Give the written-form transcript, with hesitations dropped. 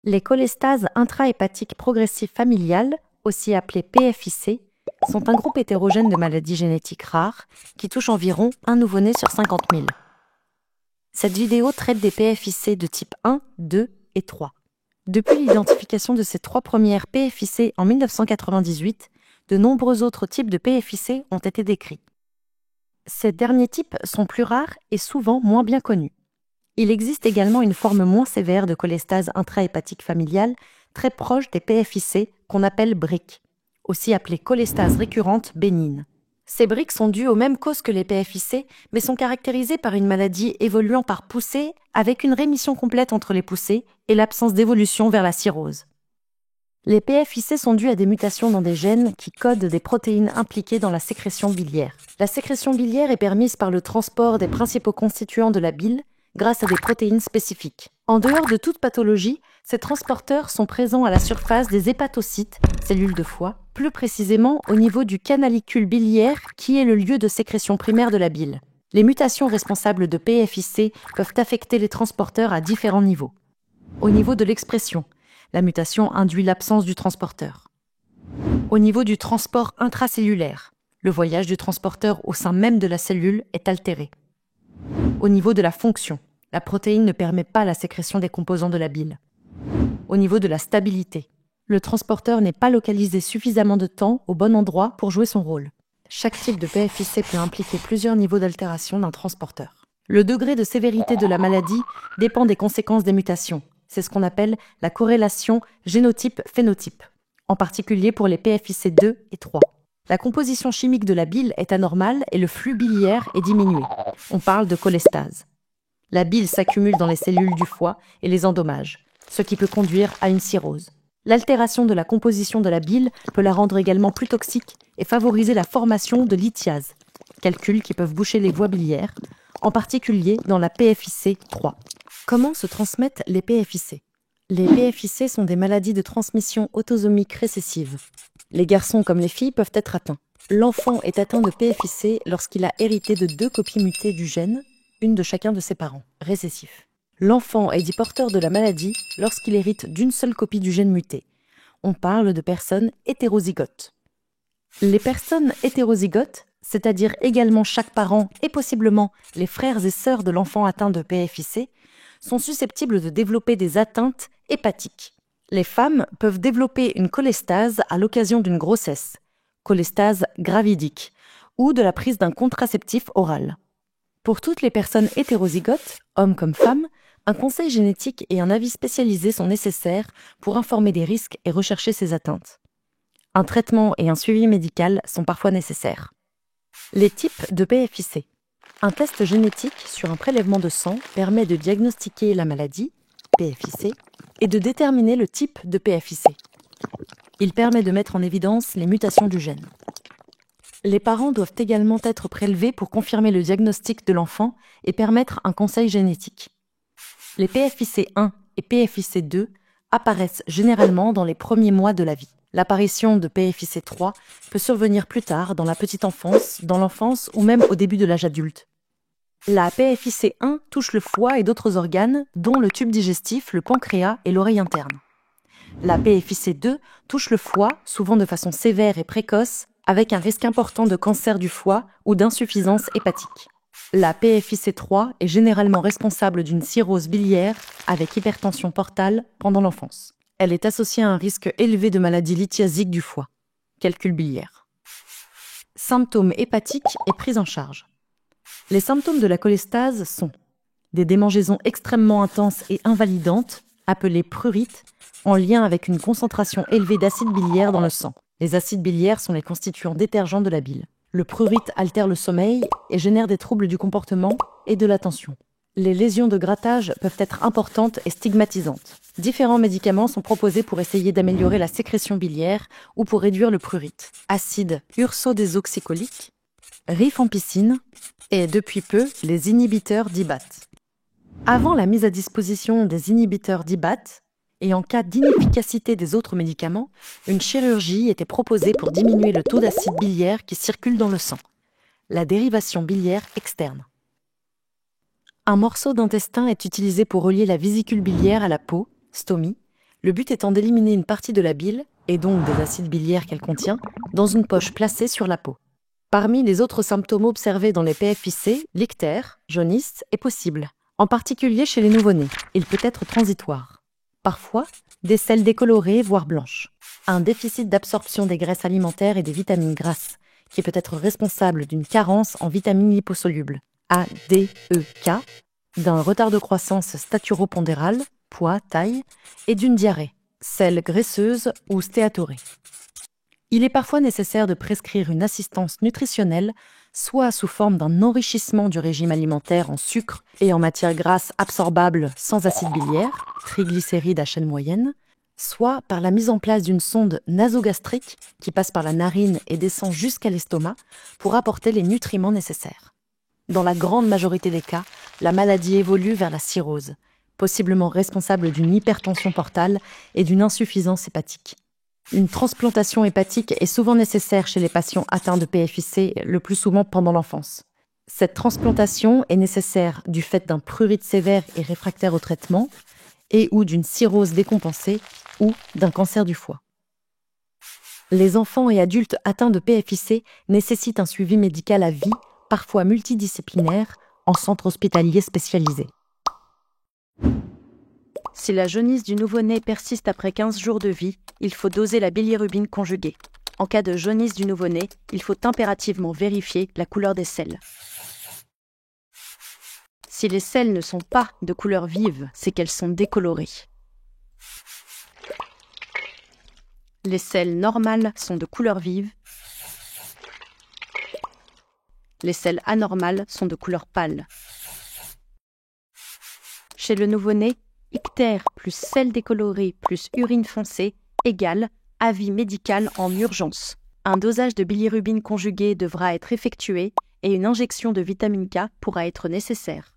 Les cholestases intrahépatiques progressives familiales, aussi appelées PFIC, sont un groupe hétérogène de maladies génétiques rares qui touchent environ un nouveau-né sur 50 000. Cette vidéo traite des PFIC de type 1, 2 et 3. Depuis l'identification de ces trois premières PFIC en 1998, de nombreux autres types de PFIC ont été décrits. Ces derniers types sont plus rares et souvent moins bien connus. Il existe également une forme moins sévère de cholestase intrahépatique familiale, très proche des PFIC, qu'on appelle BRIC, aussi appelée cholestase récurrente bénigne. Ces BRIC sont dus aux mêmes causes que les PFIC, mais sont caractérisés par une maladie évoluant par poussée, avec une rémission complète entre les poussées et l'absence d'évolution vers la cirrhose. Les PFIC sont dus à des mutations dans des gènes qui codent des protéines impliquées dans la sécrétion biliaire. La sécrétion biliaire est permise par le transport des principaux constituants de la bile grâce à des protéines spécifiques. En dehors de toute pathologie, ces transporteurs sont présents à la surface des hépatocytes, cellules de foie, plus précisément au niveau du canalicule biliaire qui est le lieu de sécrétion primaire de la bile. Les mutations responsables de PFIC peuvent affecter les transporteurs à différents niveaux. Au niveau de l'expression, la mutation induit l'absence du transporteur. Au niveau du transport intracellulaire, le voyage du transporteur au sein même de la cellule est altéré. Au niveau de la fonction, la protéine ne permet pas la sécrétion des composants de la bile. Au niveau de la stabilité, le transporteur n'est pas localisé suffisamment de temps au bon endroit pour jouer son rôle. Chaque type de PFIC peut impliquer plusieurs niveaux d'altération d'un transporteur. Le degré de sévérité de la maladie dépend des conséquences des mutations. C'est ce qu'on appelle la corrélation génotype-phénotype, en particulier pour les PFIC 2 et 3. La composition chimique de la bile est anormale et le flux biliaire est diminué. On parle de cholestase. La bile s'accumule dans les cellules du foie et les endommage, ce qui peut conduire à une cirrhose. L'altération de la composition de la bile peut la rendre également plus toxique et favoriser la formation de lithiases, calculs qui peuvent boucher les voies biliaires, en particulier dans la PFIC 3. Comment se transmettent les PFIC ? Les PFIC sont des maladies de transmission autosomique récessive. Les garçons comme les filles peuvent être atteints. L'enfant est atteint de PFIC lorsqu'il a hérité de 2 copies mutées du gène, une de chacun de ses parents, récessif. L'enfant est dit porteur de la maladie lorsqu'il hérite d'une seule copie du gène muté. On parle de personnes hétérozygotes. Les personnes hétérozygotes, c'est-à-dire également chaque parent et possiblement les frères et sœurs de l'enfant atteint de PFIC, sont susceptibles de développer des atteintes hépatiques. Les femmes peuvent développer une cholestase à l'occasion d'une grossesse, cholestase gravidique, ou de la prise d'un contraceptif oral. Pour toutes les personnes hétérozygotes, hommes comme femmes, un conseil génétique et un avis spécialisé sont nécessaires pour informer des risques et rechercher ces atteintes. Un traitement et un suivi médical sont parfois nécessaires. Les types de PFIC. Un test génétique sur un prélèvement de sang permet de diagnostiquer la maladie, PFIC, et de déterminer le type de PFIC. Il permet de mettre en évidence les mutations du gène. Les parents doivent également être prélevés pour confirmer le diagnostic de l'enfant et permettre un conseil génétique. Les PFIC 1 et PFIC 2 apparaissent généralement dans les premiers mois de la vie. L'apparition de PFIC 3 peut survenir plus tard dans la petite enfance, dans l'enfance ou même au début de l'âge adulte. La PFIC 1 touche le foie et d'autres organes, dont le tube digestif, le pancréas et l'oreille interne. La PFIC 2 touche le foie, souvent de façon sévère et précoce, avec un risque important de cancer du foie ou d'insuffisance hépatique. La PFIC 3 est généralement responsable d'une cirrhose biliaire avec hypertension portale pendant l'enfance. Elle est associée à un risque élevé de maladie lithiasique du foie, calcul biliaire. Symptômes hépatiques et prise en charge. Les symptômes de la cholestase sont des démangeaisons extrêmement intenses et invalidantes, appelées prurites, en lien avec une concentration élevée d'acide biliaire dans le sang. Les acides biliaires sont les constituants détergents de la bile. Le prurite altère le sommeil et génère des troubles du comportement et de l'attention. Les lésions de grattage peuvent être importantes et stigmatisantes. Différents médicaments sont proposés pour essayer d'améliorer la sécrétion biliaire ou pour réduire le prurite. Acide ursodésoxycholique, rifampicine et, depuis peu, les inhibiteurs d'IBAT. Avant la mise à disposition des inhibiteurs d'IBAT, et en cas d'inefficacité des autres médicaments, une chirurgie était proposée pour diminuer le taux d'acide biliaire qui circule dans le sang, la dérivation biliaire externe. Un morceau d'intestin est utilisé pour relier la vésicule biliaire à la peau, stomie, Le but étant d'éliminer une partie de la bile, et donc des acides biliaires qu'elle contient, dans une poche placée sur la peau. Parmi les autres symptômes observés dans les PFIC, l'ictère, jaunisse, est possible, en particulier chez les nouveau-nés. Il peut être transitoire. Parfois, des selles décolorées, voire blanches. Un déficit d'absorption des graisses alimentaires et des vitamines grasses, qui peut être responsable d'une carence en vitamines liposolubles, A, D, E, K, d'un retard de croissance staturopondéral, poids, taille, et d'une diarrhée, selle graisseuse ou stéatorée. Il est parfois nécessaire de prescrire une assistance nutritionnelle, soit sous forme d'un enrichissement du régime alimentaire en sucre et en matières grasses absorbables sans acide biliaire, triglycérides à chaîne moyenne, soit par la mise en place d'une sonde nasogastrique qui passe par la narine et descend jusqu'à l'estomac pour apporter les nutriments nécessaires. Dans la grande majorité des cas, la maladie évolue vers la cirrhose, possiblement responsable d'une hypertension portale et d'une insuffisance hépatique. Une transplantation hépatique est souvent nécessaire chez les patients atteints de PFIC, le plus souvent pendant l'enfance. Cette transplantation est nécessaire du fait d'un prurite sévère et réfractaire au traitement, et ou d'une cirrhose décompensée, ou d'un cancer du foie. Les enfants et adultes atteints de PFIC nécessitent un suivi médical à vie, parfois multidisciplinaire, en centre hospitalier spécialisé. Si la jaunisse du nouveau-né persiste après 15 jours de vie, il faut doser la bilirubine conjuguée. En cas de jaunisse du nouveau-né, il faut impérativement vérifier la couleur des selles. Si les selles ne sont pas de couleur vive, c'est qu'elles sont décolorées. Les selles normales sont de couleur vive. Les selles anormales sont de couleur pâle. Chez le nouveau-né, ictère plus sel décoloré plus urine foncée égale avis médical en urgence. Un dosage de bilirubine conjuguée devra être effectué et une injection de vitamine K pourra être nécessaire.